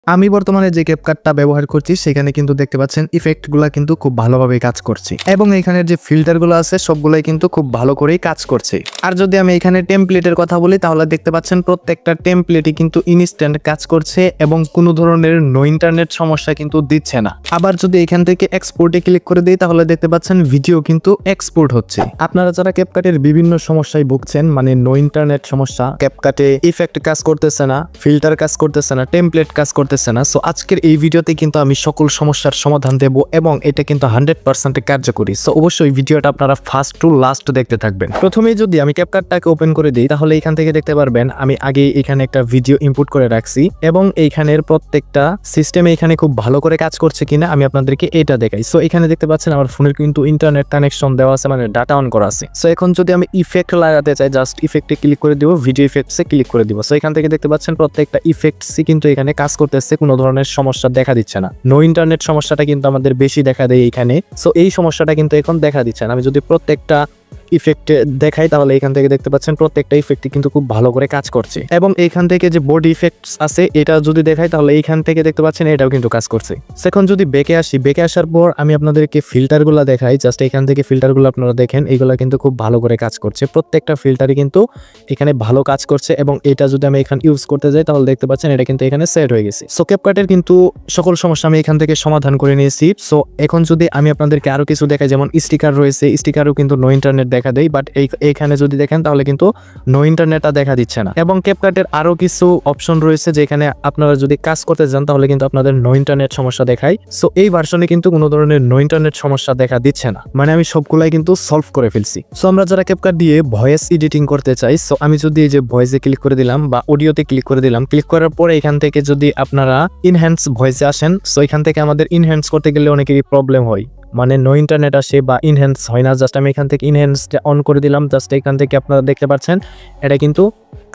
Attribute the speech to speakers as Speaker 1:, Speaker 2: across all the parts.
Speaker 1: আমি বর্তমানে যে ক্যাপকাটটা ব্যবহার করছি সেখানে কিন্তু দেখতে পাচ্ছেন ইফেক্টগুলো কিন্তু খুব ভালোভাবে কাজ করছে এবং এখানের যে ফিল্টারগুলো আছে সবগুলাই কিন্তু খুব ভালো করেই কাজ করছে। আর যদি আমি এখানে টেমপ্লেটের কথা বলি তাহলে দেখতে পাচ্ছেন প্রত্যেকটা টেমপ্লেটই কিন্তু ইনস্ট্যান্ট কাজ করছে এবং কোনো ধরনের নো ইন্টারনেট সমস্যা কিন্তু দিচ্ছে না। আবার যদি এখান থেকে এক্সপোর্টে ক্লিক করে দিই তাহলে দেখতে পাচ্ছেন ভিডিও কিন্তু এক্সপোর্ট হচ্ছে। আপনারা যারা ক্যাপকাটের বিভিন্ন সমস্যায় ভুগছেন, মানে নো ইন্টারনেট সমস্যা, ক্যাপকাটে ইফেক্ট কাজ করতেছে না, ফিল্টার কাজ করতেছে না, টেমপ্লেট কাজ করতেছে না, সো আজকের এই ভিডিওতে কিন্তু আমি সকল সমস্যার সমাধান দেব এবং এটা কিন্তু 100% কার্যকরী। সো অবশ্যই ভিডিওটা আপনারা ফার্স্ট টু লাস্ট দেখতে থাকবেন। প্রথমেই যদি আমি ক্যাপকাটটাকে ওপেন করে দিই তাহলে এখান থেকে দেখতে পারবেন আমি আগে এখানে একটা ভিডিও ইনপুট করে রাখছি এবং এইখানের প্রত্যেকটা সিস্টেমে এখানে খুব ভালো করে কাজ করছে কিনা আমি আপনাদেরকে এটা দেখাই। সো এখানে দেখতে পাচ্ছেন আমার ফোনের কিন্তু ইন্টারনেট কানেকশন দেওয়া আছে, মানে ডাটা অন করা আছে। সো এখন যদি আমি ইফেক্ট লাগাতে চাই জাস্ট ইফেক্টে ক্লিক করে দিব, ভিডিও ইফেক্টসে ক্লিক করে দিব। সো এখান থেকে দেখতে পাচ্ছেন প্রত্যেকটা ইফেক্টসই কিন্তু এখানে কাজ করতেছে, কোনো ধরনের সমস্যা দেখা দিচ্ছে না। নো ইন্টারনেট সমস্যাটা কিন্তু আমাদের বেশি দেখা দেয় এখানে। সো এই সমস্যাটা কিন্তু এখন দেখা দিচ্ছে না। আমি যদি প্রত্যেকটা ইফেক্ট দেখাই তাহলে এখান থেকে দেখতে পাচ্ছেন প্রত্যেকটা ইফেক্ট কিন্তু খুব ভালো করে কাজ করছে এবং এইখান থেকে যে বডি ইফেক্টস আছে এটা যদি দেখাই তাহলে এইখান থেকে দেখতে পাচ্ছেন এটাও কিন্তু কাজ করছে। এখন যদি বেকে আসি, বেকে আসার পর আমি আপনাদেরকে ফিল্টারগুলো দেখাই, জাস্ট এখান থেকে ফিল্টারগুলো আপনারা দেখেন, এইগুলো কিন্তু খুব ভালো করে কাজ করছে। প্রত্যেকটা ফিল্টারই কিন্তু এখানে ভালো কাজ করছে এবং এটা যদি আমি এখানে ইউজ করতে যাই তাহলে দেখতে পাচ্ছেন এটা কিন্তু এখানে সেট হয়ে গেছে। সো ক্যাপকাটের কিন্তু সকল সমস্যা আমি এখান থেকে সমাধান করে নিয়েছি। সো এখন যদি আমি আপনাদেরকে আরো কিছু দেখাই, যেমন স্টিকার রয়েছে, স্টিকারও কিন্তু নো ইন্টারনেট দেখা দেয়, বাট এইখানে যদি দেখেন তাহলে কিন্তু নো ইন্টারনেটটা দেখা দিচ্ছে না। এবং ক্যাপকাটের আরো কিছু অপশন রয়েছে যেখানে আপনারা যদি কাজ করতে যান তাহলে কিন্তু আপনাদের নো ইন্টারনেট সমস্যা দেখায়। সো এই ভার্সনে কিন্তু কোনো ধরনের নো ইন্টারনেট সমস্যা দেখা দিচ্ছে না, মানে আমি সবগুলাই কিন্তু সলভ করে ফেলছি। সো আমরা যারা ক্যাপকাট দিয়ে ভয়েস এডিটিং করতে চাই, সো আমি যদি এই যে ভয়েসে ক্লিক করে দিলাম বা অডিওতে ক্লিক করে দিলাম, ক্লিক করার পরে এখান থেকে যদি আপনারা ইনহ্যান্স ভয়েসে আসেন, সো এখান থেকে আমাদের ইনহ্যান্স করতে গেলে অনেকেরই প্রবলেম হয়, মানে নো ইন্টারনেট আসে বা ইনহ্যান্স হয় না। জাস্ট আমি এখান থেকে ইনহ্যান্সটা অন করে দিলাম, জাস্ট এখান থেকে আপনারা দেখতে পাচ্ছেন এটা কিন্তু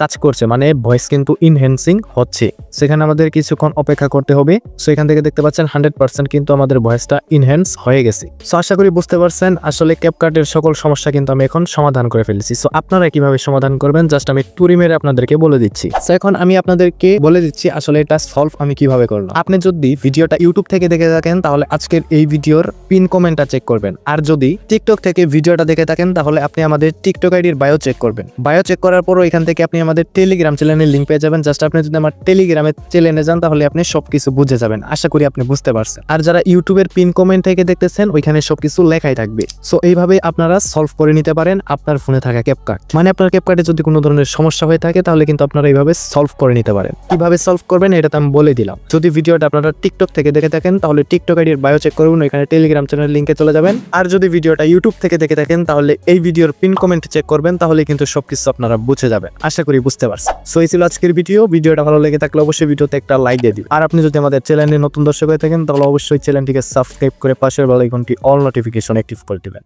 Speaker 1: কাজ করছে, মানে ভয়েস কিন্তু ইনহ্যান্সিং হচ্ছে। সেখানে আমাদের কিছুক্ষণ অপেক্ষা করতে হবে। সো এখান থেকে দেখতে পাচ্ছেন 100% কিন্তু আমাদের ভয়েসটা ইনহ্যান্স হয়ে গেছে। সো আশা করি বুঝতে পারছেন আসলে ক্যাপকাটের সকল সমস্যা কিন্তু আমি এখন সমাধান করে ফেলেছি। সো আপনারা কিভাবে সমাধান করবেন জাস্ট আমি টুরি মেরে আপনাদেরকে বলে দিচ্ছি। সো এখন আমি আপনাদেরকে বলে দিচ্ছি আসলে এটা সলভ আমি কিভাবে করলাম। আপনি যদি ভিডিওটা ইউটিউব থেকে দেখে থাকেন তাহলে আজকের এই ভিডিওর পিন কমেন্টটা চেক করবেন, আর যদি টিকটক থেকে ভিডিওটা দেখে থাকেন তাহলে আপনি আমাদের টিকটক আইডির বায়ো চেক করবেন। বায়ো চেক করার পরও এখান থেকে আপনি আমাদের টেলিগ্রাম চ্যানেলের লিংক পেয়ে যাবেন। জাস্ট আপনি যদি আমার টেলিগ্রামে চ্যানেলে যান তাহলে আপনি সবকিছু বুঝে যাবেন। আশা করি আপনি বুঝতে পারছেন। আর যারা ইউটিউবের পিন কমেন্ট থেকে দেখতেছেন ওইখানে সবকিছু লেখাই থাকবে। সো এইভাবে আপনারা সলভ করে নিতে পারেন আপনার ফোনে থাকা ক্যাপকাট, মানে আপনার ক্যাপকাটে যদি কোনো ধরনের সমস্যা হয়ে থাকে তাহলে কিন্তু আপনারা এইভাবে সলভ করে নিতে পারেন। কিভাবে সলভ করবেন এটা তো আমি বলে দিলাম। যদি ভিডিওটা আপনারা টিকটক থেকে দেখে থাকেন তাহলে টিকটক আইডির বায়ো চেক করুন, এখানে টেলিগ্রাম চ্যানেলের লিংকে চলে যাবেন। আর যদি ভিডিওটা ইউটিউব থেকে দেখে থাকেন তাহলে এই ভিডিওর পিন কমেন্ট চেক করবেন, তাহলে কিন্তু সবকিছু আপনারা বুঝে যাবেন। আশা করি বুঝতে পারছেন। সো এই ছিল আজকের ভিডিওটা ভালো লেগে থাকলে অবশ্যই ভিডিওতে একটা লাইক দিয়ে দিন। আর আপনি যদি আমাদের চ্যানেলে নতুন দর্শক হয়ে থাকেন তাহলে অবশ্যই চ্যানেলটিকে সাবস্ক্রাইব করে পাশের বেল আইকনটি অল নোটিফিকেশন অ্যাক্টিভ করে দিবেন।